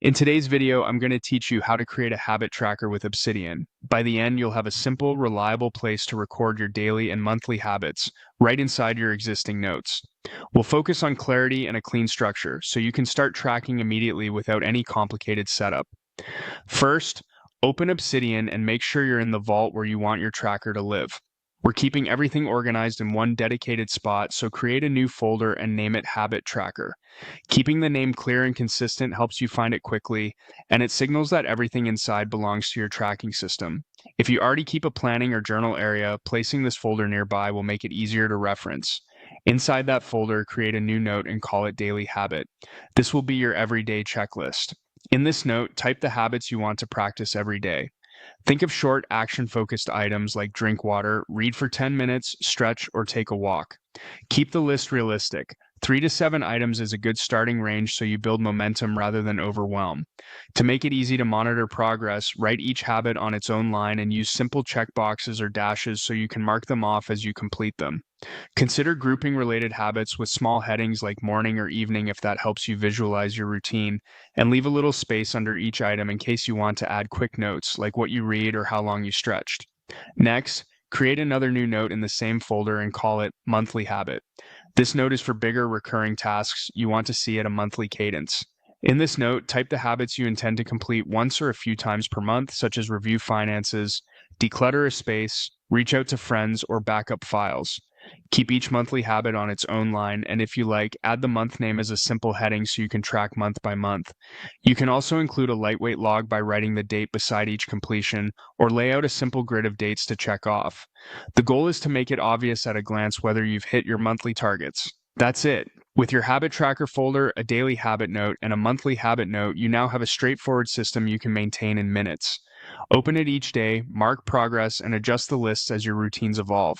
In today's video, I'm going to teach you how to create a habit tracker with Obsidian. By the end, you'll have a simple, reliable place to record your daily and monthly habits right inside your existing notes. We'll focus on clarity and a clean structure so you can start tracking immediately without any complicated setup. First, open Obsidian and make sure you're in the vault where you want your tracker to live. We're keeping everything organized in one dedicated spot, so create a new folder and name it Habit Tracker. Keeping the name clear and consistent helps you find it quickly, and it signals that everything inside belongs to your tracking system. If you already keep a planning or journal area, placing this folder nearby will make it easier to reference. Inside that folder, create a new note and call it Daily Habit. This will be your everyday checklist. In this note, type the habits you want to practice every day. Think of short, action-focused items like drink water, read for 10 minutes, stretch, or take a walk. Keep the list realistic. 3 to 7 items is a good starting range so you build momentum rather than overwhelm. To make it easy to monitor progress, write each habit on its own line and use simple checkboxes or dashes so you can mark them off as you complete them. Consider grouping related habits with small headings like morning or evening if that helps you visualize your routine, and leave a little space under each item in case you want to add quick notes like what you read or how long you stretched. Next, create another new note in the same folder and call it Monthly Habit. This note is for bigger recurring tasks you want to see at a monthly cadence. In this note, type the habits you intend to complete once or a few times per month, such as review finances, declutter a space, reach out to friends, or back up files. Keep each monthly habit on its own line, and if you like, add the month name as a simple heading so you can track month by month. You can also include a lightweight log by writing the date beside each completion, or lay out a simple grid of dates to check off. The goal is to make it obvious at a glance whether you've hit your monthly targets. That's it. With your habit tracker folder, a daily habit note, and a monthly habit note, you now have a straightforward system you can maintain in minutes. Open it each day, mark progress, and adjust the lists as your routines evolve.